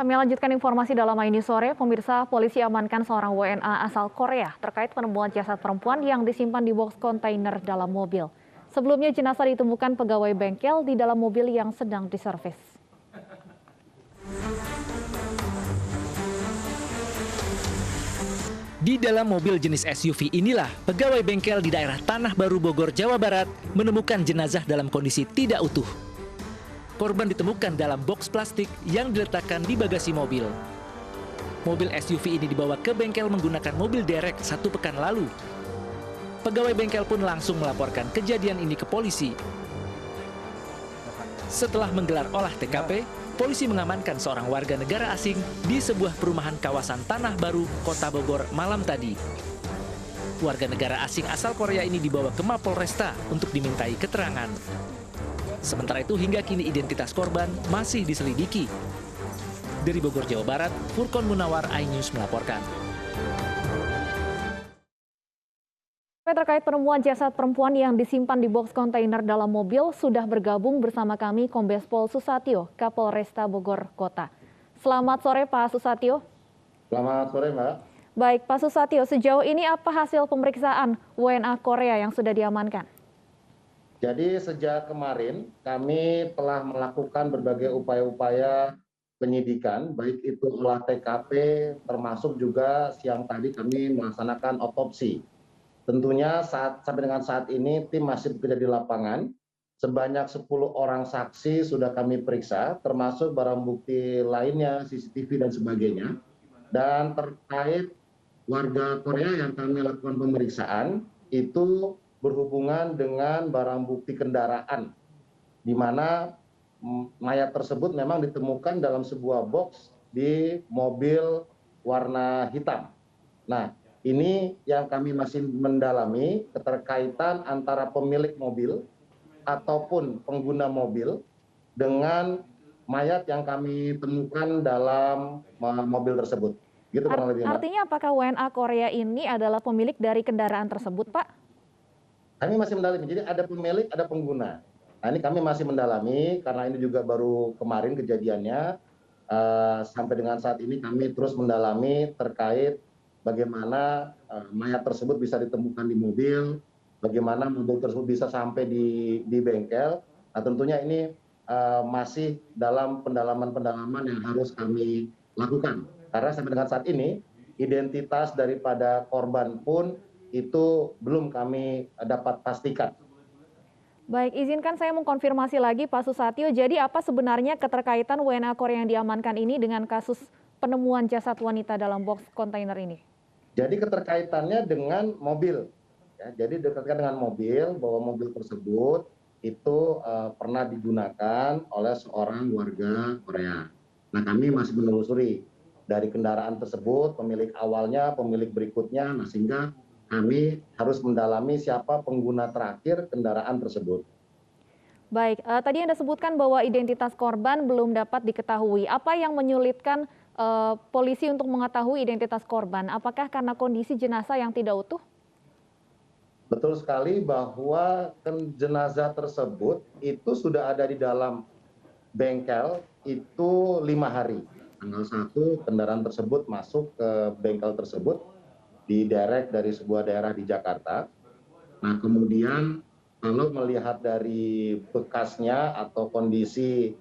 Kami lanjutkan informasi dalam ini sore. Pemirsa, polisi amankan seorang WNA asal Korea terkait penemuan jasad perempuan yang disimpan di box kontainer dalam mobil. Sebelumnya jenazah ditemukan pegawai bengkel di dalam mobil yang sedang diservis. Di dalam mobil jenis SUV inilah pegawai bengkel di daerah Tanah Baru Bogor, Jawa Barat menemukan jenazah dalam kondisi tidak utuh. Korban ditemukan dalam boks plastik yang diletakkan di bagasi mobil. Mobil SUV ini dibawa ke bengkel menggunakan mobil derek 1 pekan lalu. Pegawai bengkel pun langsung melaporkan kejadian ini ke polisi. Setelah menggelar olah TKP, polisi mengamankan seorang warga negara asing di sebuah perumahan kawasan Tanah Baru, Kota Bogor malam tadi. Warga negara asing asal Korea ini dibawa ke Mapolresta untuk dimintai keterangan. Sementara itu hingga kini identitas korban masih diselidiki. Dari Bogor, Jawa Barat, Furkon Munawar, iNews melaporkan. Terkait penemuan jasad perempuan yang disimpan di box kontainer dalam mobil, sudah bergabung bersama kami Kombes Pol Susatyo, Kapolresta Bogor Kota. Selamat sore Pak Susatyo. Selamat sore Mbak. Baik Pak Susatyo, sejauh ini apa hasil pemeriksaan WNA Korea yang sudah diamankan? Jadi sejak kemarin kami telah melakukan berbagai upaya-upaya penyidikan, baik itu olah TKP, termasuk juga siang tadi kami melaksanakan otopsi. Tentunya sampai dengan saat ini tim masih bekerja di lapangan. Sebanyak 10 orang saksi sudah kami periksa, termasuk barang bukti lainnya, CCTV dan sebagainya. Dan terkait warga Korea yang kami lakukan pemeriksaan, itu berhubungan dengan barang bukti kendaraan, di mana mayat tersebut memang ditemukan dalam sebuah box di mobil warna hitam. Nah, ini yang kami masih mendalami keterkaitan antara pemilik mobil ataupun pengguna mobil dengan mayat yang kami temukan dalam mobil tersebut. Gitu kurang lebih, Mbak. Artinya apakah WNA Korea ini adalah pemilik dari kendaraan tersebut, Pak? Kami masih mendalami, jadi ada pemilik, ada pengguna. Nah ini kami masih mendalami, karena ini juga baru kemarin kejadiannya. Sampai dengan saat ini kami terus mendalami terkait bagaimana mayat tersebut bisa ditemukan di mobil, bagaimana mobil tersebut bisa sampai di bengkel. Nah tentunya ini masih dalam pendalaman-pendalaman yang harus kami lakukan. Karena sampai dengan saat ini, identitas daripada korban pun itu belum kami dapat pastikan. Baik, izinkan saya mengkonfirmasi lagi Pak Susatyo. Jadi apa sebenarnya keterkaitan WNA Korea yang diamankan ini dengan kasus penemuan jasad wanita dalam box kontainer ini? Jadi keterkaitannya dengan mobil. Ya, jadi dekatkan dengan mobil, bahwa mobil tersebut itu pernah digunakan oleh seorang warga Korea. Nah kami masih menelusuri dari kendaraan tersebut, pemilik awalnya, pemilik berikutnya, nah sehingga kami harus mendalami siapa pengguna terakhir kendaraan tersebut. Baik, tadi Anda sebutkan bahwa identitas korban belum dapat diketahui. Apa yang menyulitkan polisi untuk mengetahui identitas korban? Apakah karena kondisi jenazah yang tidak utuh? Betul sekali bahwa jenazah tersebut itu sudah ada di dalam bengkel itu 5 hari. Tanggal 1 kendaraan tersebut masuk ke bengkel tersebut, diderek dari sebuah daerah di Jakarta. Nah kemudian kalau melihat dari bekasnya atau kondisi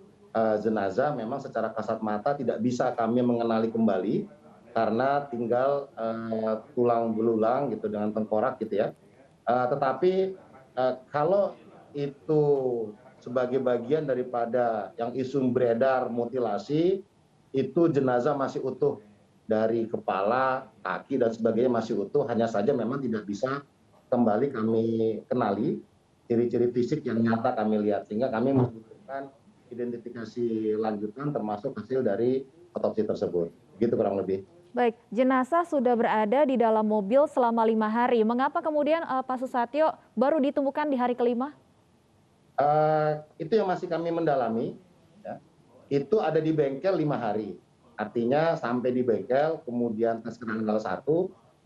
jenazah, memang secara kasat mata tidak bisa kami mengenali kembali karena tinggal tulang belulang gitu dengan tengkorak gitu ya. Tetapi kalau itu sebagai bagian daripada yang isu beredar mutilasi, itu jenazah masih utuh. Dari kepala, kaki, dan sebagainya masih utuh, hanya saja memang tidak bisa kembali kami kenali ciri-ciri fisik yang nyata kami lihat, sehingga kami membutuhkan identifikasi lanjutan termasuk hasil dari otopsi tersebut. Gitu kurang lebih. Baik, jenazah sudah berada di dalam mobil selama 5 hari. Mengapa kemudian Pak Susatyo baru ditemukan di hari kelima? Itu yang masih kami mendalami. Ya. Itu ada di bengkel 5 hari. Artinya sampai di bengkel, kemudian tes tanggal 1,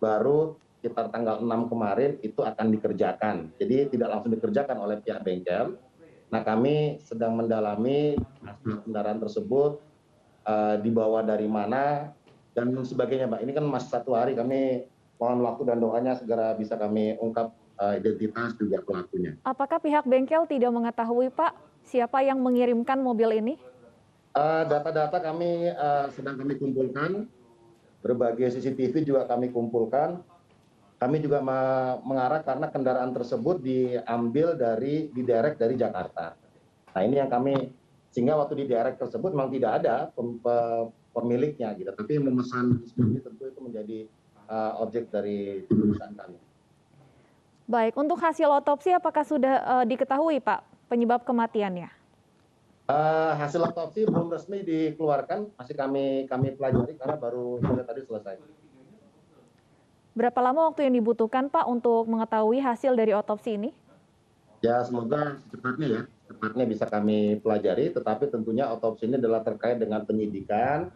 baru sekitar tanggal 6 kemarin itu akan dikerjakan. Jadi tidak langsung dikerjakan oleh pihak bengkel. Nah kami sedang mendalami hasil kendaraan tersebut, dibawa dari mana, dan sebagainya, Mbak. Ini kan masih 1 hari, kami mohon waktu dan doanya segera bisa kami ungkap identitas juga pelakunya. Apakah pihak bengkel tidak mengetahui, Pak, siapa yang mengirimkan mobil ini? Data-data kami sedang kami kumpulkan, berbagai CCTV juga kami kumpulkan. Kami juga mengarah karena kendaraan tersebut diambil diderek dari Jakarta. Nah, ini yang kami, sehingga waktu diderek tersebut memang tidak ada pemiliknya gitu, tapi memesan seperti tentu itu menjadi objek dari perusahaan kami. Baik, untuk hasil otopsi apakah sudah diketahui, Pak, penyebab kematiannya? Hasil otopsi belum resmi dikeluarkan, masih kami pelajari karena baru tadi selesai. Berapa lama waktu yang dibutuhkan, Pak, untuk mengetahui hasil dari otopsi ini? Ya, semoga secepatnya bisa kami pelajari, tetapi tentunya otopsi ini adalah terkait dengan penyidikan.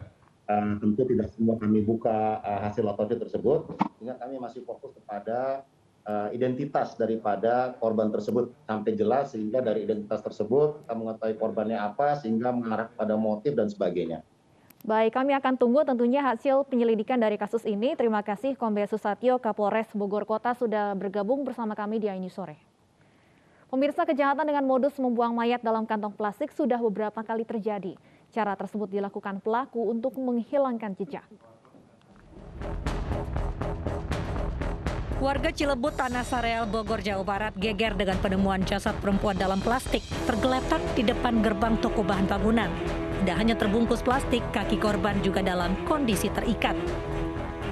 Tentu tidak semua kami buka hasil otopsi tersebut, sehingga kami masih fokus kepada identitas daripada korban tersebut sampai jelas, sehingga dari identitas tersebut kita mengetahui korbannya apa, sehingga mengarah pada motif dan sebagainya. Baik, kami akan tunggu tentunya hasil penyelidikan dari kasus ini. Terima kasih Kombes Susatyo, Kapolres Bogor Kota sudah bergabung bersama kami di iNews Sore. Pemirsa, kejahatan dengan modus membuang mayat dalam kantong plastik sudah beberapa kali terjadi. Cara tersebut dilakukan pelaku untuk menghilangkan jejak. Warga Cilebut, Tanah Sareal, Bogor, Jawa Barat geger dengan penemuan jasad perempuan dalam plastik tergeletak di depan gerbang toko bahan bangunan. Tidak hanya terbungkus plastik, kaki korban juga dalam kondisi terikat.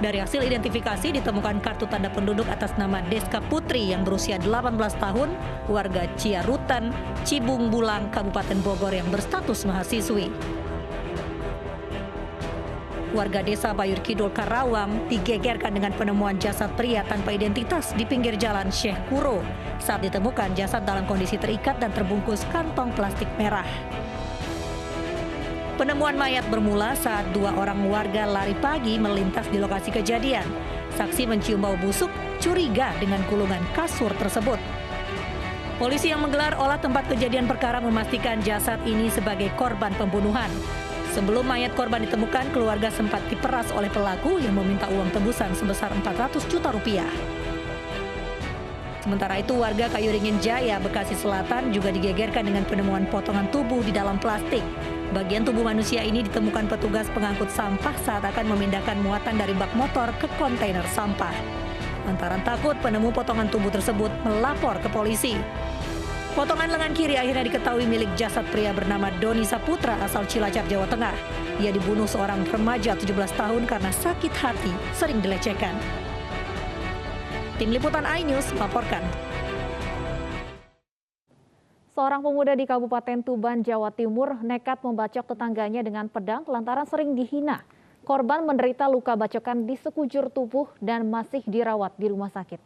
Dari hasil identifikasi ditemukan kartu tanda penduduk atas nama Deska Putri yang berusia 18 tahun, warga Ciarutan, Cibung Bulang, Kabupaten Bogor yang berstatus mahasiswi. Warga desa Bayur Kidul, Karawang digegerkan dengan penemuan jasad pria tanpa identitas di pinggir jalan Syekh Kuro. Saat ditemukan, jasad dalam kondisi terikat dan terbungkus kantong plastik merah. Penemuan mayat bermula saat 2 orang warga lari pagi melintas di lokasi kejadian. Saksi mencium bau busuk, curiga dengan gulungan kasur tersebut. Polisi yang menggelar olah tempat kejadian perkara memastikan jasad ini sebagai korban pembunuhan. Sebelum mayat korban ditemukan, keluarga sempat diperas oleh pelaku yang meminta uang tebusan sebesar 400 juta rupiah. Sementara itu, warga Kayuringin Jaya, Bekasi Selatan juga digegerkan dengan penemuan potongan tubuh di dalam plastik. Bagian tubuh manusia ini ditemukan petugas pengangkut sampah saat akan memindahkan muatan dari bak motor ke kontainer sampah. Lantaran takut, penemu potongan tubuh tersebut melapor ke polisi. Potongan lengan kiri akhirnya diketahui milik jasad pria bernama Doni Saputra asal Cilacap, Jawa Tengah. Ia dibunuh seorang remaja 17 tahun karena sakit hati sering dilecehkan. Tim Liputan iNews melaporkan. Seorang pemuda di Kabupaten Tuban, Jawa Timur nekat membacok tetangganya dengan pedang lantaran sering dihina. Korban menderita luka bacokan di sekujur tubuh dan masih dirawat di rumah sakit.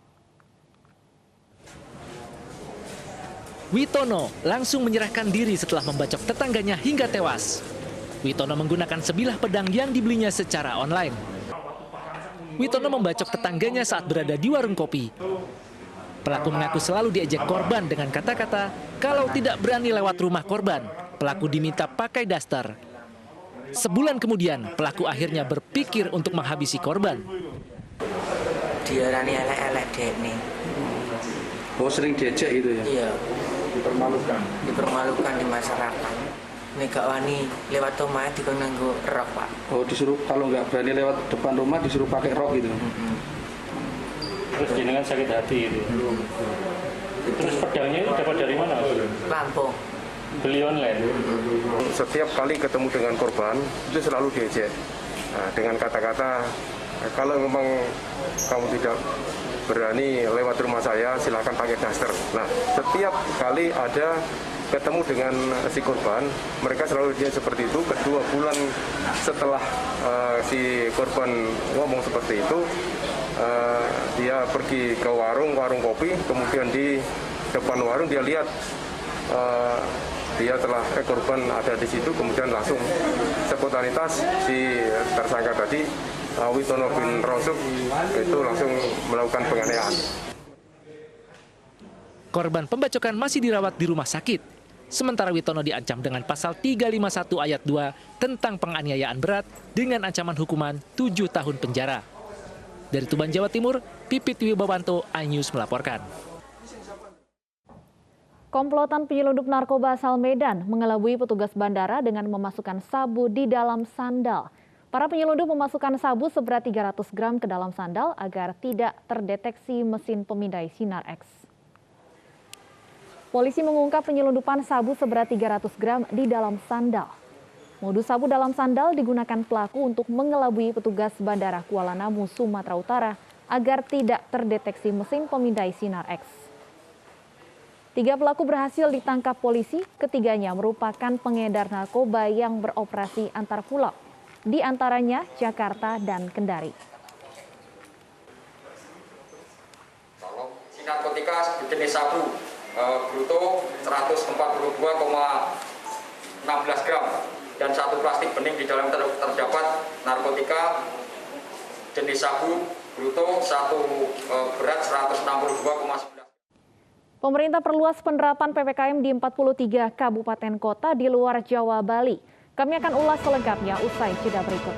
Witono langsung menyerahkan diri setelah membacok tetangganya hingga tewas. Witono menggunakan sebilah pedang yang dibelinya secara online. Witono membacok tetangganya saat berada di warung kopi. Pelaku mengaku selalu diejek korban dengan kata-kata, kalau tidak berani lewat rumah korban, pelaku diminta pakai daster. Sebulan kemudian, pelaku akhirnya berpikir untuk menghabisi korban. Diarani elek-elek dek nih. Oh, sering diejek gitu ya? Iya. Dipermalukan di masyarakat. Nek gak wani lewat rumah dikon nganggo rok, Pak. Oh, disuruh kalau nggak berani lewat depan rumah disuruh pakai rok gitu. Terus jenengan sakit hati itu. Terus pedangnya itu dapat dari mana? Lampung. Beli online. Setiap kali ketemu dengan korban itu selalu diejek. Nah, dengan kata-kata kalau memang kamu tidak berani lewat rumah saya, silakan pakai daster. Nah, setiap kali ada ketemu dengan si korban, mereka selalu dia seperti itu. Kedua bulan setelah si korban ngomong seperti itu, dia pergi ke warung kopi, kemudian di depan warung dia lihat dia telah korban ada di situ, kemudian langsung spontanitas si tersangka tadi Witono bin Rosuk itu langsung melakukan penganiayaan. Korban pembacokan masih dirawat di rumah sakit. Sementara Witono diancam dengan pasal 351 ayat 2 tentang penganiayaan berat dengan ancaman hukuman 7 tahun penjara. Dari Tuban, Jawa Timur, Pipit Wibawanto, iNews melaporkan. Komplotan penyelundup narkoba asal Medan mengelabui petugas bandara dengan memasukkan sabu di dalam sandal. Para penyelundup memasukkan sabu seberat 300 gram ke dalam sandal agar tidak terdeteksi mesin pemindai sinar X. Polisi mengungkap penyelundupan sabu seberat 300 gram di dalam sandal. Modus sabu dalam sandal digunakan pelaku untuk mengelabui petugas Bandara Kuala Namu, Sumatera Utara agar tidak terdeteksi mesin pemindai sinar X. 3 pelaku berhasil ditangkap polisi, ketiganya merupakan pengedar narkoba yang beroperasi antar pulau, di antaranya Jakarta dan Kendari. Si narkotika jenis sabu bruto 142,16 gram dan 1 plastik bening di dalam terdapat narkotika jenis sabu bruto berat 162,9. Pemerintah perluas penerapan PPKM di 43 kabupaten kota di luar Jawa, Bali. Kami akan ulas selengkapnya usai jeda berikut.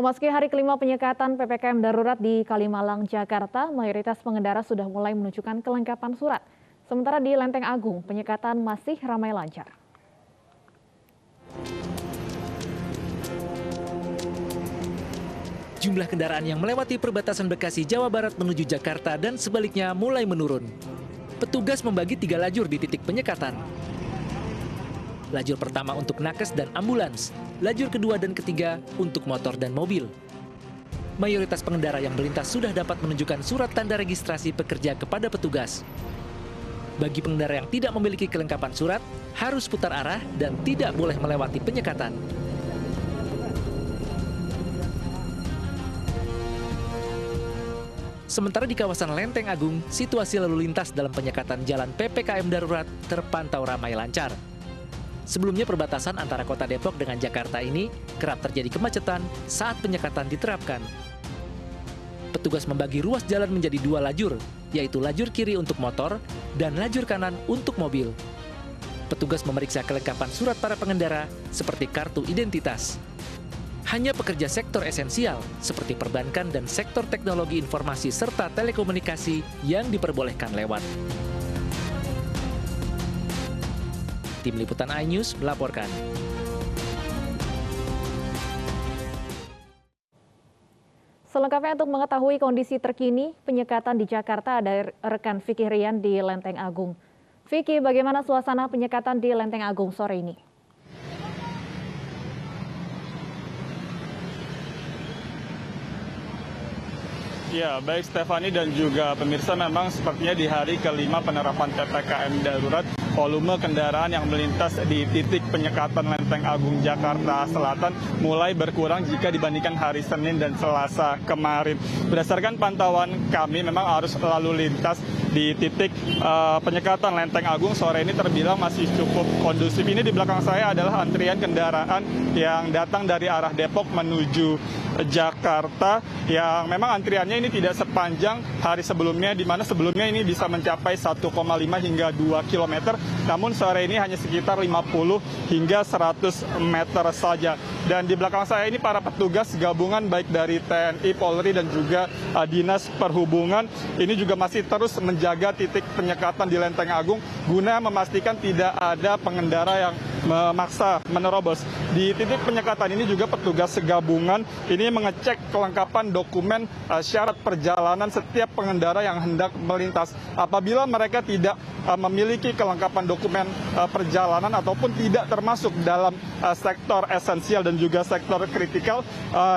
Memasuki hari kelima penyekatan PPKM darurat di Kalimalang, Jakarta, mayoritas pengendara sudah mulai menunjukkan kelengkapan surat. Sementara di Lenteng Agung, penyekatan masih ramai lancar. Jumlah kendaraan yang melewati perbatasan Bekasi, Jawa Barat menuju Jakarta dan sebaliknya mulai menurun. Petugas membagi 3 lajur di titik penyekatan. Lajur pertama untuk nakes dan ambulans, lajur kedua dan ketiga untuk motor dan mobil. Mayoritas pengendara yang melintas sudah dapat menunjukkan surat tanda registrasi pekerja kepada petugas. Bagi pengendara yang tidak memiliki kelengkapan surat, harus putar arah dan tidak boleh melewati penyekatan. Sementara di kawasan Lenteng Agung, situasi lalu lintas dalam penyekatan jalan PPKM darurat terpantau ramai lancar. Sebelumnya perbatasan antara kota Depok dengan Jakarta ini kerap terjadi kemacetan saat penyekatan diterapkan. Petugas membagi ruas jalan menjadi 2 lajur, yaitu lajur kiri untuk motor dan lajur kanan untuk mobil. Petugas memeriksa kelengkapan surat para pengendara seperti kartu identitas. Hanya pekerja sektor esensial seperti perbankan dan sektor teknologi informasi serta telekomunikasi yang diperbolehkan lewat. Tim Liputan iNews melaporkan. Selengkapnya untuk mengetahui kondisi terkini penyekatan di Jakarta ada rekan Vicky Rian di Lenteng Agung. Vicky, bagaimana suasana penyekatan di Lenteng Agung sore ini? Ya, baik Stefani dan juga pemirsa, memang sepertinya di hari kelima penerapan PPKM darurat, volume kendaraan yang melintas di titik penyekatan Lenteng Agung Jakarta Selatan mulai berkurang jika dibandingkan hari Senin dan Selasa kemarin. Berdasarkan pantauan kami, memang arus lalu lintas di titik penyekatan Lenteng Agung sore ini terbilang masih cukup kondusif. Ini di belakang saya adalah antrian kendaraan yang datang dari arah Depok menuju Jakarta, yang memang antriannya ini tidak sepanjang hari sebelumnya, di mana sebelumnya ini bisa mencapai 1,5 hingga 2 km, namun sore ini hanya sekitar 50 hingga 100 meter saja. Dan di belakang saya ini para petugas gabungan baik dari TNI, Polri dan juga Dinas Perhubungan ini juga masih terus menjaga titik penyekatan di Lenteng Agung guna memastikan tidak ada pengendara yang memaksa menerobos. Di titik penyekatan ini juga petugas gabungan ini mengecek kelengkapan dokumen syarat perjalanan setiap pengendara yang hendak melintas. Apabila mereka tidak memiliki kelengkapan dokumen perjalanan ataupun tidak termasuk dalam sektor esensial dan juga sektor kritikal,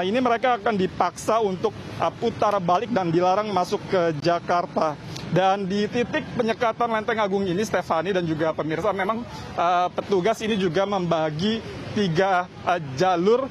ini mereka akan dipaksa untuk putar balik dan dilarang masuk ke Jakarta. Dan di titik penyekatan Lenteng Agung ini, Stefani dan juga pemirsa, memang petugas ini juga membagi 3 jalur,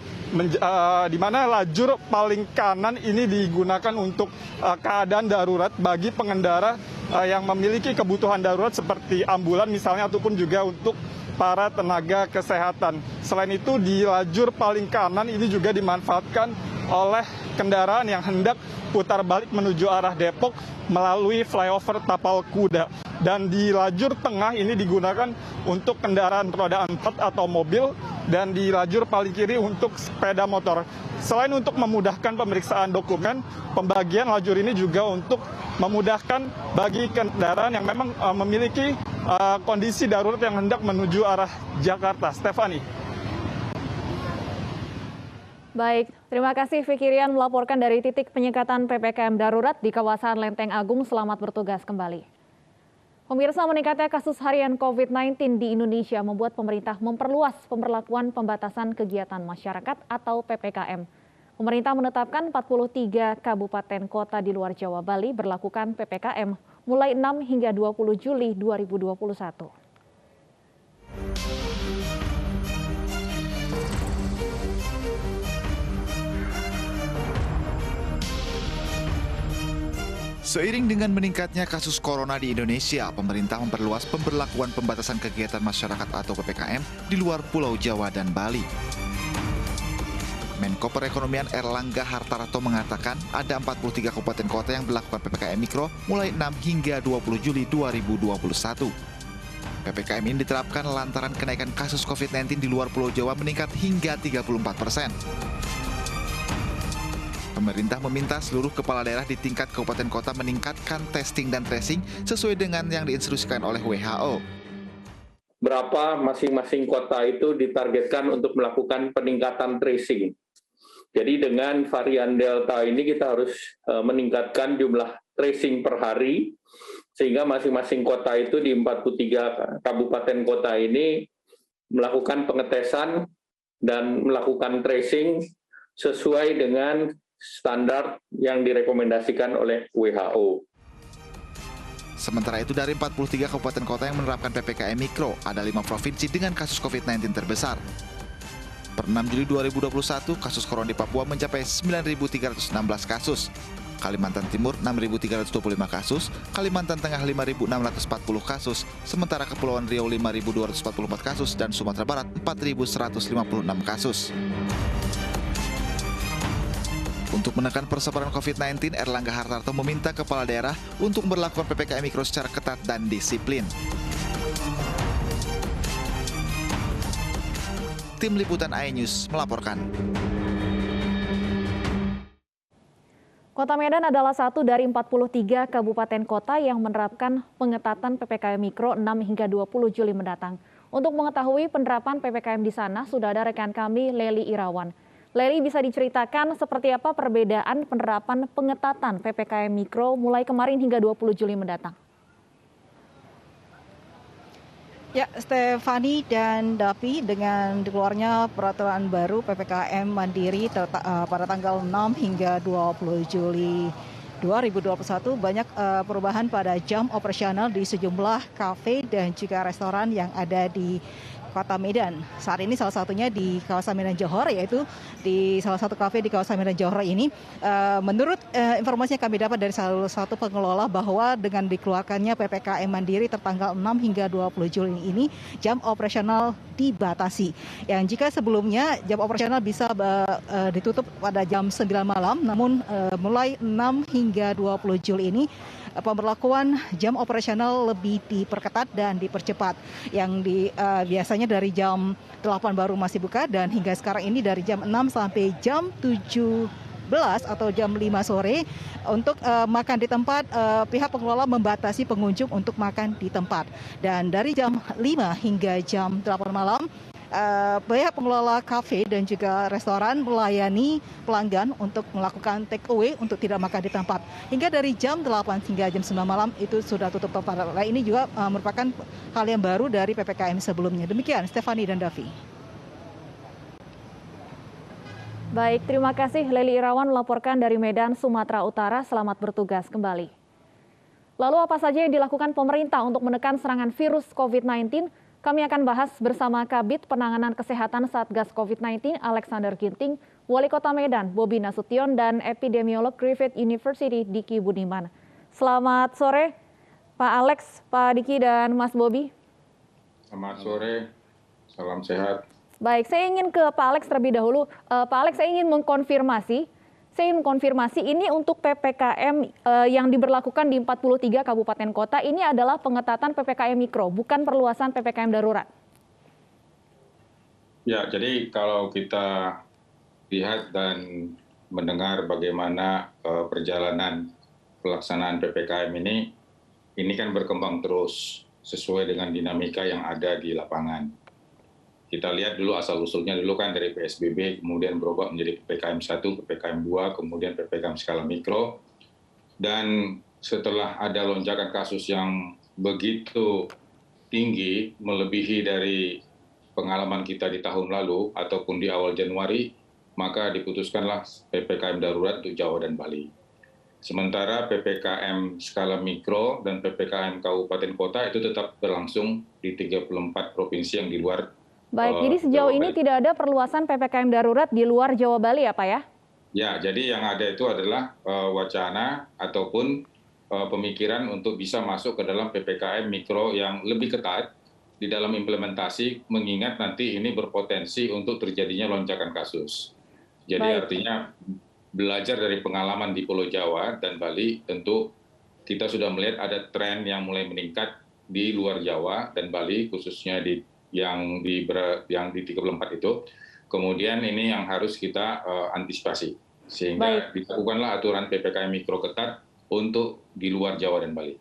di mana lajur paling kanan ini digunakan untuk keadaan darurat bagi pengendara yang memiliki kebutuhan darurat seperti ambulan misalnya, ataupun juga untuk para tenaga kesehatan. Selain itu, di lajur paling kanan ini juga dimanfaatkan oleh kendaraan yang hendak putar balik menuju arah Depok melalui flyover Tapal Kuda. Dan di lajur tengah ini digunakan untuk kendaraan roda 4 atau mobil, dan di lajur paling kiri untuk sepeda motor. Selain untuk memudahkan pemeriksaan dokumen, pembagian lajur ini juga untuk memudahkan bagi kendaraan yang memang memiliki kondisi darurat yang hendak menuju arah Jakarta. Stefani. Baik, terima kasih Vicky Rian melaporkan dari titik penyekatan PPKM darurat di kawasan Lenteng Agung. Selamat bertugas kembali. Pemirsa, meningkatnya kasus harian COVID-19 di Indonesia membuat pemerintah memperluas pemberlakuan pembatasan kegiatan masyarakat atau PPKM. Pemerintah menetapkan 43 kabupaten kota di luar Jawa Bali berlakukan PPKM mulai 6 hingga 20 Juli 2021. Seiring dengan meningkatnya kasus corona di Indonesia, pemerintah memperluas pemberlakuan pembatasan kegiatan masyarakat atau PPKM di luar Pulau Jawa dan Bali. Menko Perekonomian Erlangga Hartarto mengatakan ada 43 kabupaten kota yang berlakukan PPKM Mikro mulai 6 hingga 20 Juli 2021. PPKM ini diterapkan lantaran kenaikan kasus COVID-19 di luar Pulau Jawa meningkat hingga 34%. Pemerintah meminta seluruh kepala daerah di tingkat kabupaten kota meningkatkan testing dan tracing sesuai dengan yang diinstruksikan oleh WHO. Berapa masing-masing kota itu ditargetkan untuk melakukan peningkatan tracing. Jadi dengan varian Delta ini kita harus meningkatkan jumlah tracing per hari, sehingga masing-masing kota itu di 43 kabupaten kota ini melakukan pengetesan dan melakukan tracing sesuai dengan standar yang direkomendasikan oleh WHO. Sementara itu dari 43 kabupaten kota yang menerapkan PPKM Mikro, ada 5 provinsi dengan kasus COVID-19 terbesar. Per 6 Juli 2021, kasus corona di Papua mencapai 9.316 kasus. Kalimantan Timur 6.325 kasus, Kalimantan Tengah 5.640 kasus, sementara Kepulauan Riau 5.244 kasus, dan Sumatera Barat 4.156 kasus. Untuk menekan persebaran COVID-19, Erlangga Hartarto meminta kepala daerah untuk memberlakukan PPKM Mikro secara ketat dan disiplin. Tim Liputan iNews melaporkan. Kota Medan adalah satu dari 43 kabupaten kota yang menerapkan pengetatan PPKM Mikro 6 hingga 20 Juli mendatang. Untuk mengetahui penerapan PPKM di sana, sudah ada rekan kami, Leli Irawan. Leli, bisa diceritakan seperti apa perbedaan penerapan pengetatan PPKM Mikro mulai kemarin hingga 20 Juli mendatang? Ya, Stefani dan Davi, dengan dikeluarnya peraturan baru PPKM Mandiri pada tanggal 6 hingga 20 Juli 2021, banyak perubahan pada jam operasional di sejumlah kafe dan juga restoran yang ada di Kota Medan. Saat ini salah satunya di kawasan Medan Johor, yaitu di salah satu kafe di kawasan Medan Johor ini. Menurut informasi yang kami dapat dari salah satu pengelola, bahwa dengan dikeluarkannya PPKM Mandiri tertanggal 6 hingga 20 Juli ini, jam operasional dibatasi. Yang jika sebelumnya jam operasional bisa ditutup pada jam 9 malam, namun mulai 6 hingga 20 Juli ini pemberlakuan jam operasional lebih diperketat dan dipercepat. Yang biasanya dari jam 8 baru masih buka, dan hingga sekarang ini dari jam 6 sampai jam 17 atau jam 5 sore. Untuk makan di tempat, pihak pengelola membatasi pengunjung untuk makan di tempat. Dan dari jam 5 hingga jam 8 malam, pihak pengelola kafe dan juga restoran melayani pelanggan untuk melakukan take away untuk tidak makan di tempat. Hingga dari jam 8 hingga jam 9 malam itu sudah tutup tempat. Nah, ini juga merupakan hal yang baru dari PPKM sebelumnya. Demikian, Stefani dan Davi. Baik, terima kasih Leli Irawan melaporkan dari Medan, Sumatera Utara. Selamat bertugas kembali. Lalu apa saja yang dilakukan pemerintah untuk menekan serangan virus COVID-19? Kami akan bahas bersama Kabid Penanganan Kesehatan Satgas COVID-19 Alexander Ginting, Wali Kota Medan Bobi Nasution, dan epidemiolog Griffith University Diki Budiman. Selamat sore Pak Alex, Pak Diki, dan Mas Bobi. Selamat sore, salam sehat. Baik, saya ingin ke Pak Alex terlebih dahulu. Pak Alex, saya ingin mengkonfirmasi ini untuk PPKM yang diberlakukan di 43 kabupaten kota, ini adalah pengetatan PPKM Mikro, bukan perluasan PPKM darurat. Ya, jadi kalau kita lihat dan mendengar bagaimana perjalanan pelaksanaan PPKM ini kan berkembang terus sesuai dengan dinamika yang ada di lapangan. Kita lihat dulu asal-usulnya dulu kan dari PSBB, kemudian berubah menjadi PPKM 1, PPKM 2, kemudian PPKM skala mikro. Dan setelah ada lonjakan kasus yang begitu tinggi, melebihi dari pengalaman kita di tahun lalu ataupun di awal Januari, maka diputuskanlah PPKM darurat untuk Jawa dan Bali. Sementara PPKM skala mikro dan PPKM kabupaten kota itu tetap berlangsung di 34 provinsi yang di luar. Baik, jadi sejauh ini tidak ada perluasan PPKM darurat di luar Jawa Bali ya Pak ya? Ya, jadi yang ada itu adalah wacana ataupun pemikiran untuk bisa masuk ke dalam PPKM mikro yang lebih ketat di dalam implementasi, mengingat nanti ini berpotensi untuk terjadinya lonjakan kasus. Jadi artinya belajar dari pengalaman di Pulau Jawa dan Bali, tentu kita sudah melihat ada tren yang mulai meningkat di luar Jawa dan Bali, khususnya yang di 34 itu. Kemudian ini yang harus kita antisipasi. Sehingga dilakukanlah aturan PPKM Mikro ketat untuk di luar Jawa dan Bali.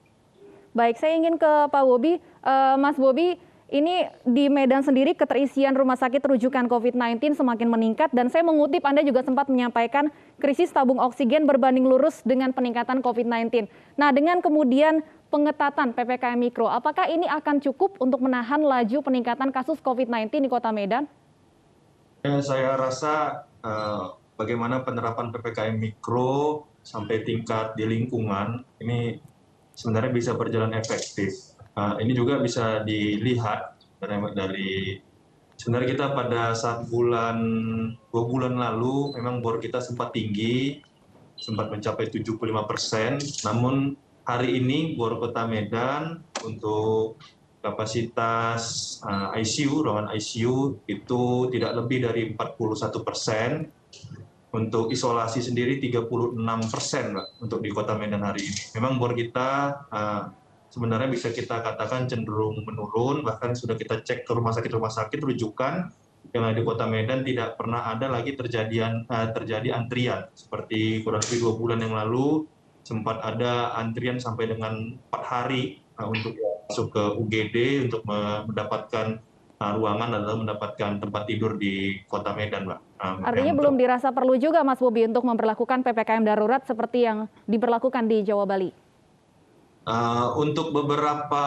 Baik, saya ingin ke Pak Bobi. Mas Bobi, ini di Medan sendiri keterisian rumah sakit rujukan COVID-19 semakin meningkat dan saya mengutip Anda juga sempat menyampaikan krisis tabung oksigen berbanding lurus dengan peningkatan COVID-19. Nah, dengan kemudian pengetatan PPKM Mikro, apakah ini akan cukup untuk menahan laju peningkatan kasus COVID-19 di Kota Medan? Saya rasa bagaimana penerapan PPKM Mikro sampai tingkat di lingkungan ini sebenarnya bisa berjalan efektif. Ini juga bisa dilihat dari sebenarnya kita pada saat 2 bulan lalu memang bor kita sempat tinggi, sempat mencapai 75%. Namun hari ini bor Kota Medan untuk kapasitas ruangan ICU itu tidak lebih dari 41%. Untuk isolasi sendiri 36% untuk di Kota Medan hari ini. Memang bor kita sebenarnya bisa kita katakan cenderung menurun, bahkan sudah kita cek ke rumah sakit rujukan yang ada di Kota Medan tidak pernah ada lagi terjadi antrian. Seperti kurang lebih 2 bulan yang lalu sempat ada antrian sampai dengan 4 hari untuk masuk ke UGD untuk mendapatkan ruangan atau mendapatkan tempat tidur di Kota Medan, Mbak. Artinya belum dirasa perlu juga, Mas Bobi, untuk memperlakukan PPKM darurat seperti yang diberlakukan di Jawa Bali? Untuk beberapa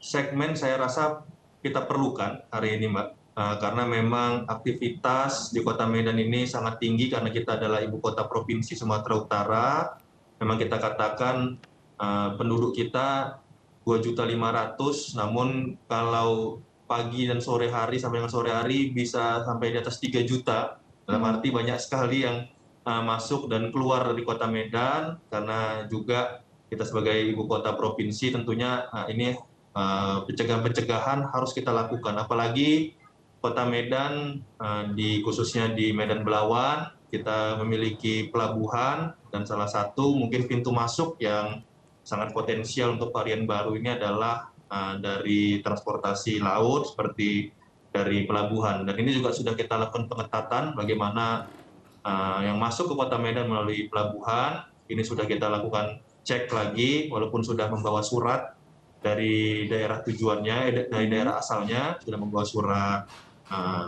segmen saya rasa kita perlukan hari ini, Mbak. Karena memang aktivitas di Kota Medan ini sangat tinggi karena kita adalah ibu kota provinsi Sumatera Utara. Memang kita katakan penduduk kita 2.500.000, namun kalau pagi dan sore hari sampai dengan sore hari bisa sampai di atas 3 juta. Dalam arti banyak sekali yang masuk dan keluar dari Kota Medan karena juga kita sebagai ibu kota provinsi tentunya ini pencegahan harus kita lakukan. Apalagi Kota Medan khususnya di Medan Belawan kita memiliki pelabuhan dan salah satu mungkin pintu masuk yang sangat potensial untuk varian baru ini adalah dari transportasi laut seperti dari pelabuhan. Dan ini juga sudah kita lakukan pengetatan bagaimana yang masuk ke Kota Medan melalui pelabuhan. Ini sudah kita lakukan cek lagi walaupun sudah membawa surat dari daerah tujuannya, dari daerah asalnya, sudah membawa surat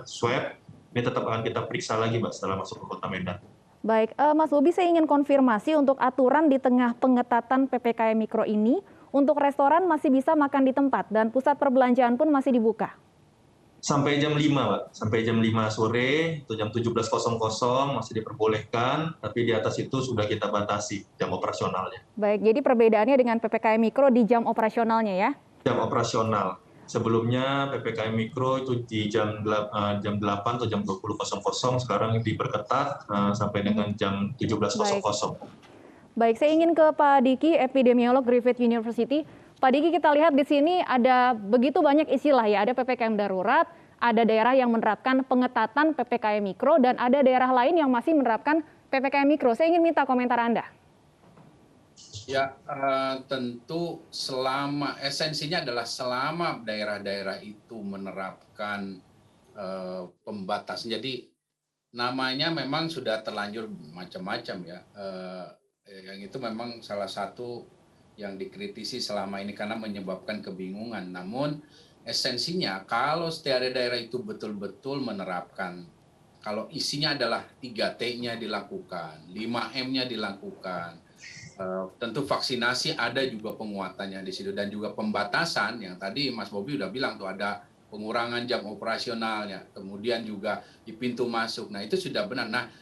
swab. Ini tetap akan kita periksa lagi, Mbak, setelah masuk ke Kota Medan. Baik, Mas Bobi, saya ingin konfirmasi untuk aturan di tengah pengetatan PPKM Mikro ini. Untuk restoran masih bisa makan di tempat dan pusat perbelanjaan pun masih dibuka. Sampai jam 5, Pak. Sampai jam 5 sore, atau jam 17.00 masih diperbolehkan, tapi di atas itu sudah kita batasi jam operasionalnya. Baik, jadi perbedaannya dengan PPKM Mikro di jam operasionalnya ya? Jam operasional. Sebelumnya PPKM Mikro itu di jam 8 atau jam 20.00, sekarang diperketat sampai dengan jam 17.00. Baik, saya ingin ke Pak Diki, epidemiolog Griffith University. Pak Diki, kita lihat di sini ada begitu banyak istilah ya, ada PPKM darurat, ada daerah yang menerapkan pengetatan PPKM Mikro, dan ada daerah lain yang masih menerapkan PPKM Mikro. Saya ingin minta komentar Anda. Ya, tentu esensinya adalah selama daerah-daerah itu menerapkan pembatasan. Jadi namanya memang sudah terlanjur macam-macam ya. Yang itu memang salah satu yang dikritisi selama ini karena menyebabkan kebingungan. Namun esensinya kalau setiap daerah itu betul-betul menerapkan, kalau isinya adalah 3T-nya dilakukan, 5M-nya dilakukan, tentu vaksinasi ada juga penguatannya di situ dan juga pembatasan yang tadi Mas Bobi udah bilang tuh ada pengurangan jam operasionalnya, kemudian juga di pintu masuk. Nah itu sudah benar. Nah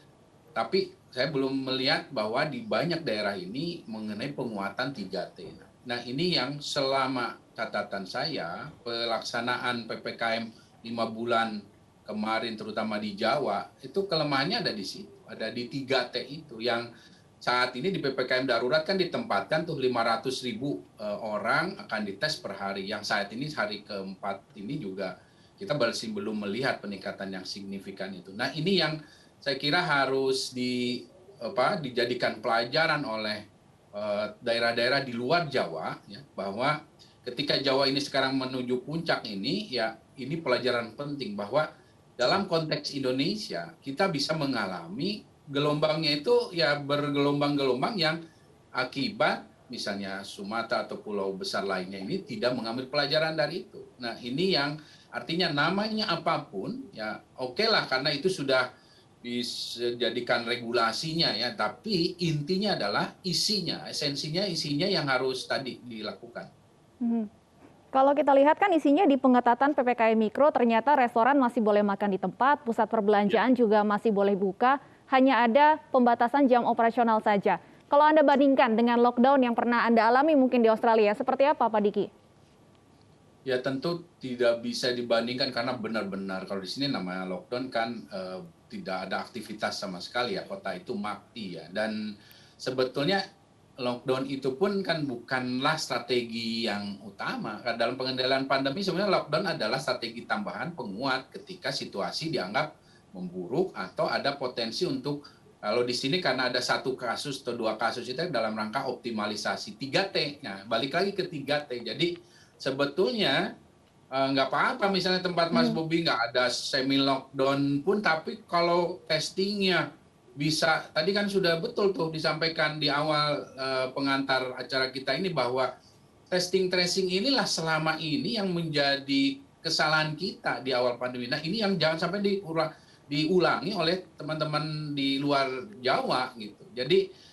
tapi saya belum melihat bahwa di banyak daerah ini mengenai penguatan 3T. Nah ini yang selama catatan saya pelaksanaan PPKM 5 bulan kemarin terutama di Jawa itu kelemahannya ada di situ, ada di 3T itu yang saat ini di PPKM darurat kan ditempatkan tuh 500.000 orang akan dites per hari. Yang saat ini hari keempat ini juga kita masih belum melihat peningkatan yang signifikan itu. Nah ini yang saya kira harus dijadikan pelajaran oleh daerah-daerah di luar Jawa, ya, bahwa ketika Jawa ini sekarang menuju puncak ini, ya ini pelajaran penting bahwa dalam konteks Indonesia kita bisa mengalami gelombangnya itu ya bergelombang-gelombang yang akibat misalnya Sumatera atau pulau besar lainnya ini tidak mengambil pelajaran dari itu. Nah, ini yang artinya namanya apapun ya oke lah, karena itu sudah dijadikan regulasinya ya, tapi intinya adalah isinya, esensinya isinya yang harus tadi dilakukan. Kalau kita lihat kan isinya di pengetatan PPKM Mikro, ternyata restoran masih boleh makan di tempat, pusat perbelanjaan juga masih boleh buka, hanya ada pembatasan jam operasional saja. Kalau Anda bandingkan dengan lockdown yang pernah Anda alami mungkin di Australia, seperti apa Pak Diki? Ya tentu tidak bisa dibandingkan karena benar-benar kalau di sini namanya lockdown kan tidak ada aktivitas sama sekali ya, kota itu mati ya. Dan sebetulnya lockdown itu pun kan bukanlah strategi yang utama. Dalam pengendalian pandemi sebenarnya lockdown adalah strategi tambahan penguat ketika situasi dianggap memburuk atau ada potensi untuk, kalau di sini karena ada 1 kasus atau 2 kasus itu dalam rangka optimalisasi 3T. Nah, balik lagi ke 3T. Jadi sebetulnya nggak apa-apa misalnya tempat Mas Bobi nggak ada semi lockdown pun, tapi kalau testingnya bisa, tadi kan sudah betul tuh disampaikan di awal pengantar acara kita ini bahwa testing tracing inilah selama ini yang menjadi kesalahan kita di awal pandemi. Nah, ini yang jangan sampai diulangi oleh teman-teman di luar Jawa gitu. Jadi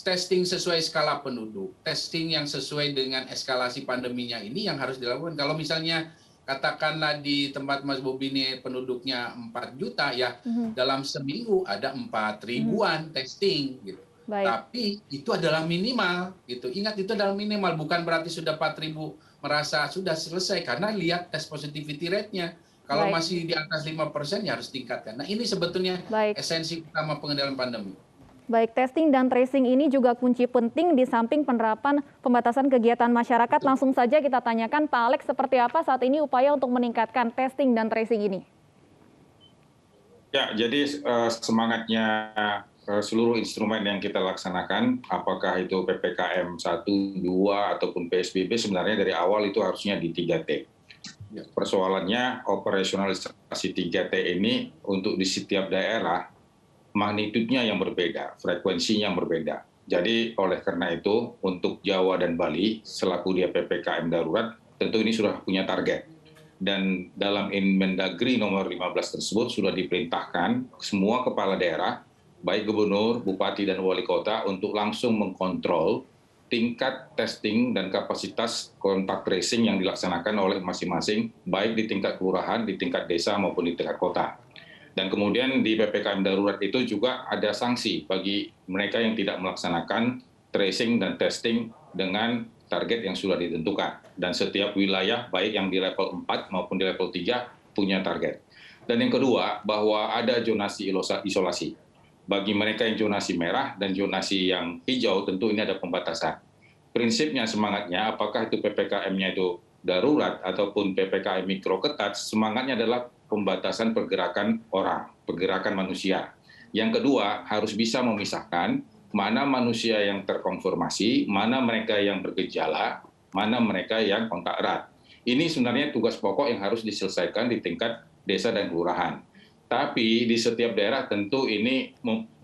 testing sesuai skala penduduk, testing yang sesuai dengan eskalasi pandeminya ini yang harus dilakukan. Kalau misalnya katakanlah di tempat Mas Bobi ini penduduknya 4 juta ya, dalam seminggu ada 4.000-an testing gitu. Baik. Tapi itu adalah minimal gitu. Ingat, itu adalah minimal, bukan berarti sudah 4.000 merasa sudah selesai, karena lihat test positivity rate-nya. Kalau masih di atas 5% ya harus tingkatkan. Nah, ini sebetulnya esensi utama pengendalian pandemi. Baik, testing dan tracing ini juga kunci penting di samping penerapan pembatasan kegiatan masyarakat. Langsung saja kita tanyakan Pak Alex, seperti apa saat ini upaya untuk meningkatkan testing dan tracing ini? Ya, jadi semangatnya seluruh instrumen yang kita laksanakan, apakah itu PPKM 1, 2, ataupun PSBB, sebenarnya dari awal itu harusnya di 3T. Persoalannya operasionalisasi 3T ini untuk di setiap daerah, magnitudenya yang berbeda, frekuensinya yang berbeda. Jadi oleh karena itu untuk Jawa dan Bali selaku dia PPKM darurat tentu ini sudah punya target. Dan dalam Inmendagri nomor 15 tersebut sudah diperintahkan semua kepala daerah, baik gubernur, bupati dan wali kota untuk langsung mengkontrol tingkat testing dan kapasitas kontak tracing yang dilaksanakan oleh masing-masing, baik di tingkat kelurahan, di tingkat desa maupun di tingkat kota. Dan kemudian di PPKM darurat itu juga ada sanksi bagi mereka yang tidak melaksanakan tracing dan testing dengan target yang sudah ditentukan. Dan setiap wilayah, baik yang di level 4 maupun di level 3, punya target. Dan yang kedua, bahwa ada zonasi isolasi. Bagi mereka yang zonasi merah dan zonasi yang hijau, tentu ini ada pembatasan. Prinsipnya, semangatnya, apakah itu PPKM-nya itu darurat ataupun PPKM mikro ketat, semangatnya adalah pembatasan pergerakan orang, pergerakan manusia. Yang kedua, harus bisa memisahkan mana manusia yang terkonfirmasi, mana mereka yang bergejala, mana mereka yang kontak erat. Ini sebenarnya tugas pokok yang harus diselesaikan di tingkat desa dan kelurahan. Tapi di setiap daerah tentu ini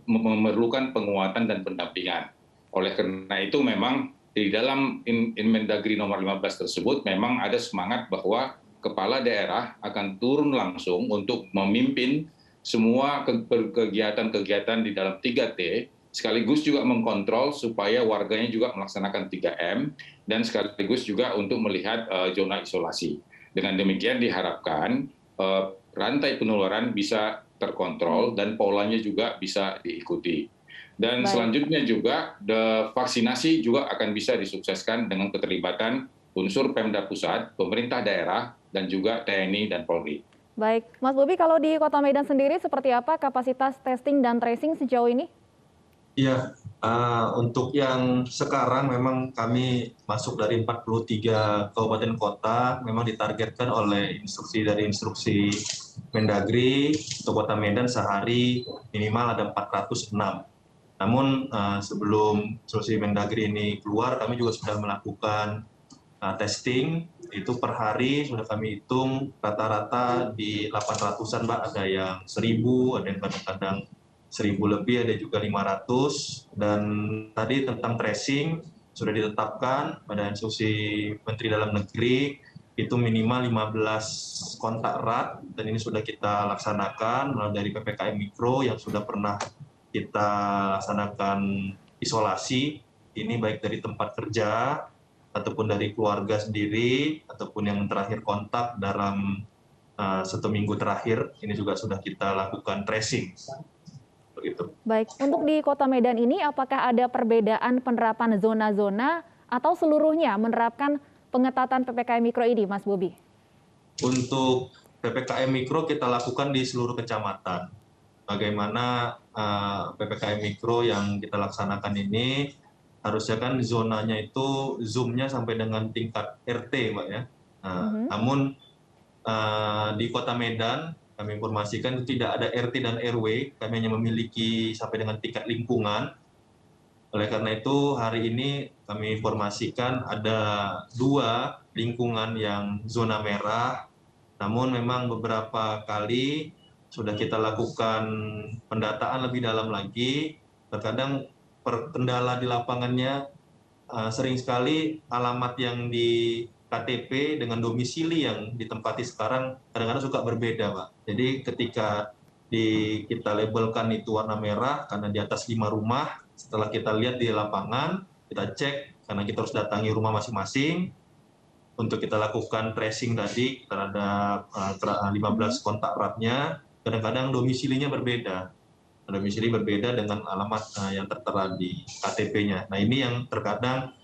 memerlukan penguatan dan pendampingan. Oleh karena itu memang di dalam Inmendagri nomor 15 tersebut memang ada semangat bahwa kepala daerah akan turun langsung untuk memimpin semua kegiatan-kegiatan di dalam 3T, sekaligus juga mengkontrol supaya warganya juga melaksanakan 3M, dan sekaligus juga untuk melihat zona isolasi. Dengan demikian diharapkan rantai penularan bisa terkontrol dan polanya juga bisa diikuti. Dan selanjutnya juga vaksinasi juga akan bisa disukseskan dengan keterlibatan unsur Pemda Pusat, pemerintah daerah, dan juga TNI dan Polri. Baik, Mas Bobi, kalau di Kota Medan sendiri seperti apa kapasitas testing dan tracing sejauh ini? Iya, untuk yang sekarang memang kami masuk dari 43 kabupaten kota, memang ditargetkan oleh instruksi Mendagri untuk Kota Medan sehari minimal ada 406. Namun sebelum instruksi Mendagri ini keluar, kami juga sudah melakukan testing, itu per hari sudah kami hitung rata-rata di 800-an, Mbak, ada yang 1.000, ada yang kadang-kadang 1000 lebih, ada juga 500. Dan tadi tentang tracing sudah ditetapkan pada instruksi Menteri Dalam Negeri itu minimal 15 kontak erat, dan ini sudah kita laksanakan mulai dari PPKM Mikro yang sudah pernah kita laksanakan isolasi, ini baik dari tempat kerja ataupun dari keluarga sendiri ataupun yang terakhir kontak dalam 1 minggu terakhir, ini juga sudah kita lakukan tracing. Begitu. Baik, untuk di Kota Medan ini apakah ada perbedaan penerapan zona-zona atau seluruhnya menerapkan pengetatan PPKM Mikro ini, Mas Bobi? Untuk PPKM Mikro kita lakukan di seluruh kecamatan. Bagaimana PPKM Mikro yang kita laksanakan ini, harusnya kan zonanya itu zoom-nya sampai dengan tingkat RT, Mbak ya. Namun di Kota Medan, kami informasikan tidak ada RT dan RW, kami hanya memiliki sampai dengan tingkat lingkungan. Oleh karena itu, hari ini kami informasikan ada 2 lingkungan yang zona merah, namun memang beberapa kali sudah kita lakukan pendataan lebih dalam lagi. Terkadang kendala di lapangannya sering sekali alamat yang di KTP dengan domisili yang ditempati sekarang kadang-kadang suka berbeda, Pak. Jadi ketika kita labelkan itu warna merah karena di atas 5 rumah, setelah kita lihat di lapangan, kita cek karena kita harus datangi rumah masing-masing untuk kita lakukan tracing tadi terhadap 15 kontak eratnya. Kadang-kadang domisilinya berbeda. Domisili berbeda dengan alamat yang tertera di KTP-nya. Nah, ini yang terkadang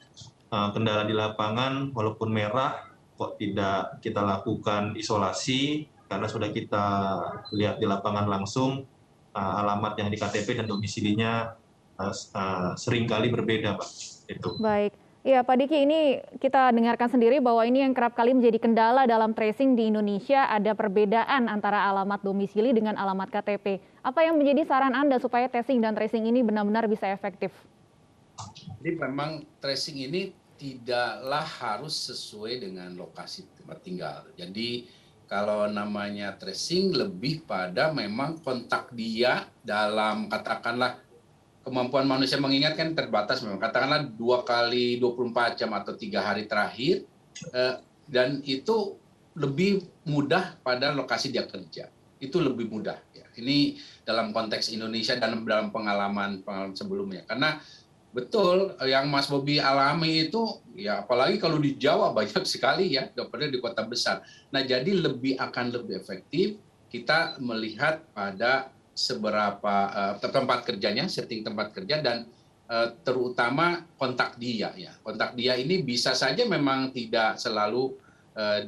kendala di lapangan, walaupun merah, kok tidak kita lakukan isolasi, karena sudah kita lihat di lapangan langsung, alamat yang di KTP dan domisilinya seringkali berbeda, Pak. Itu. Baik. Ya, Pak Diki, ini kita dengarkan sendiri bahwa ini yang kerap kali menjadi kendala dalam tracing di Indonesia, ada perbedaan antara alamat domisili dengan alamat KTP. Apa yang menjadi saran Anda supaya testing dan tracing ini benar-benar bisa efektif? Jadi memang tracing ini tidaklah harus sesuai dengan lokasi tempat tinggal. Jadi kalau namanya tracing lebih pada memang kontak dia dalam katakanlah kemampuan manusia mengingat kan terbatas memang. Katakanlah 2 kali 24 jam atau 3 hari terakhir, dan itu lebih mudah pada lokasi dia kerja. Itu lebih mudah. Ya. Ini dalam konteks Indonesia dan dalam pengalaman sebelumnya. Karena betul yang Mas Bobi alami itu, ya apalagi kalau di Jawa banyak sekali ya, daripada di kota besar. Nah jadi akan lebih efektif kita melihat pada seberapa tempat kerjanya, setting tempat kerja, dan terutama kontak dia. Ya. Kontak dia ini bisa saja memang tidak selalu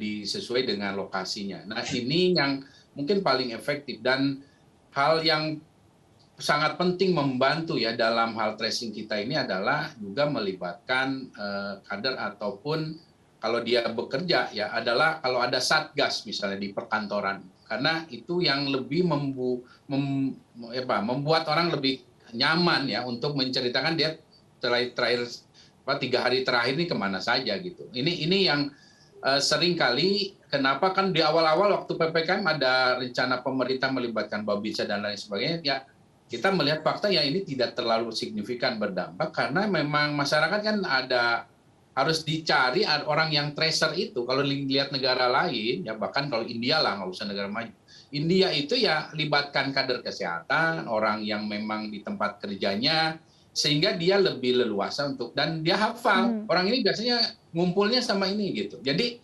disesuai dengan lokasinya. Nah ini yang mungkin paling efektif, dan hal yang sangat penting membantu ya dalam hal tracing kita ini adalah juga melibatkan kader ataupun kalau dia bekerja ya adalah kalau ada satgas misalnya di perkantoran, karena itu yang lebih membuat orang lebih nyaman ya untuk menceritakan dia terakhir 3 hari terakhir ini kemana saja gitu. Ini yang sering kali kenapa kan di awal-awal waktu PPKM ada rencana pemerintah melibatkan Babinsa dan lain sebagainya, ya kita melihat fakta ya ini tidak terlalu signifikan berdampak karena memang masyarakat kan harus dicari orang yang tracer itu. Kalau lihat negara lain, ya bahkan kalau India lah, nggak usah negara maju. India itu ya libatkan kader kesehatan, orang yang memang di tempat kerjanya, sehingga dia lebih leluasa dan dia hafal. Orang ini biasanya ngumpulnya sama ini gitu. Jadi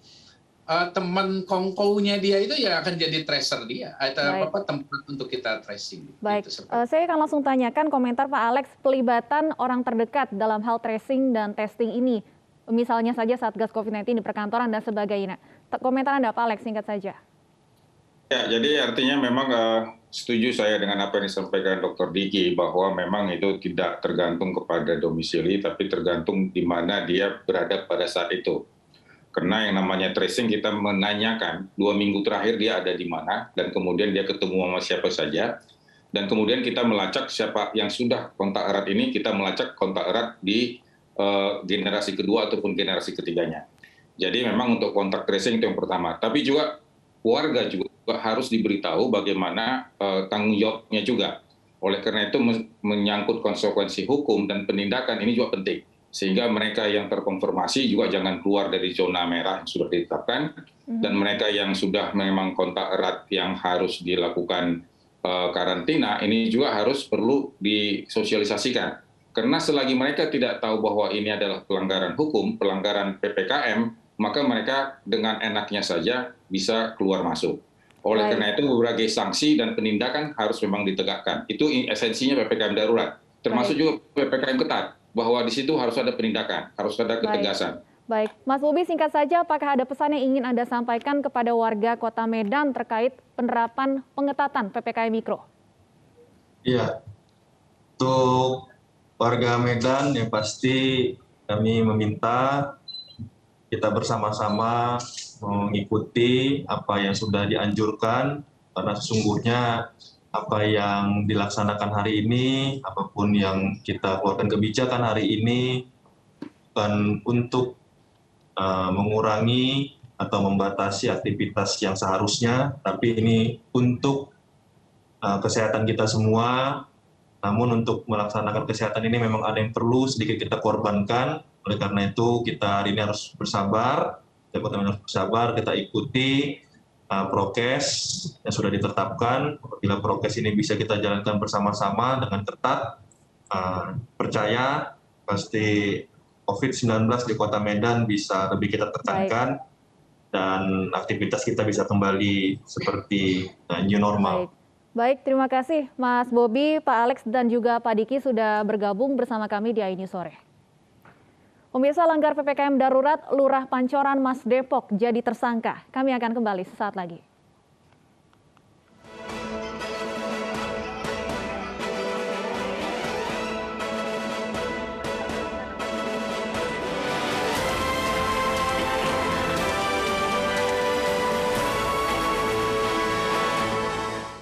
teman kongkonya dia itu ya akan jadi tracer dia, tempat untuk kita tracing. Baik, gitu, saya akan langsung tanyakan komentar Pak Alex, pelibatan orang terdekat dalam hal tracing dan testing ini. Misalnya saja Satgas COVID-19 di perkantoran dan sebagainya. Komentar Anda Pak Alex, singkat saja. Ya, jadi artinya memang setuju saya dengan apa yang disampaikan Dr. Diki, bahwa memang itu tidak tergantung kepada domisili, tapi tergantung di mana dia berada pada saat itu. Karena yang namanya tracing kita menanyakan 2 minggu terakhir dia ada di mana, dan kemudian dia ketemu sama siapa saja, dan kemudian kita melacak siapa yang sudah kontak erat ini, kita melacak kontak erat di generasi kedua ataupun generasi ketiganya. Jadi memang untuk kontak tracing itu yang pertama. Tapi juga warga juga harus diberitahu bagaimana tanggung jawabnya juga. Oleh karena itu menyangkut konsekuensi hukum dan penindakan ini juga penting. Sehingga mereka yang terkonfirmasi juga jangan keluar dari zona merah yang sudah ditetapkan, dan mereka yang sudah memang kontak erat yang harus dilakukan karantina, ini juga harus perlu disosialisasikan. Karena selagi mereka tidak tahu bahwa ini adalah pelanggaran hukum, pelanggaran PPKM, maka mereka dengan enaknya saja bisa keluar masuk. Oleh karena itu berbagai sanksi dan penindakan harus memang ditegakkan. Itu esensinya PPKM darurat, termasuk juga PPKM ketat, bahwa di situ harus ada penindakan, harus ada ketegasan. Baik, Mas Bobi, singkat saja, apakah ada pesan yang ingin Anda sampaikan kepada warga Kota Medan terkait penerapan pengetatan PPKM Mikro? Iya, untuk warga Medan yang pasti kami meminta kita bersama-sama mengikuti apa yang sudah dianjurkan, karena sesungguhnya apa yang dilaksanakan hari ini, apapun yang kita keluarkan kebijakan hari ini, bukan untuk mengurangi atau membatasi aktivitas yang seharusnya, tapi ini untuk kesehatan kita semua. Namun untuk melaksanakan kesehatan ini memang ada yang perlu sedikit kita korbankan. Oleh karena itu kita hari ini harus bersabar, kita ikuti prokes yang sudah ditetapkan. Apabila prokes ini bisa kita jalankan bersama-sama dengan ketat, percaya pasti COVID-19 di Kota Medan bisa lebih kita tekankan dan aktivitas kita bisa kembali seperti new normal. Baik, terima kasih Mas Bobi, Pak Alex, dan juga Pak Diki sudah bergabung bersama kami di AI News Sore. Pemirsa, langgar PPKM darurat, Lurah Pancoran Mas Depok jadi tersangka. Kami akan kembali sesaat lagi.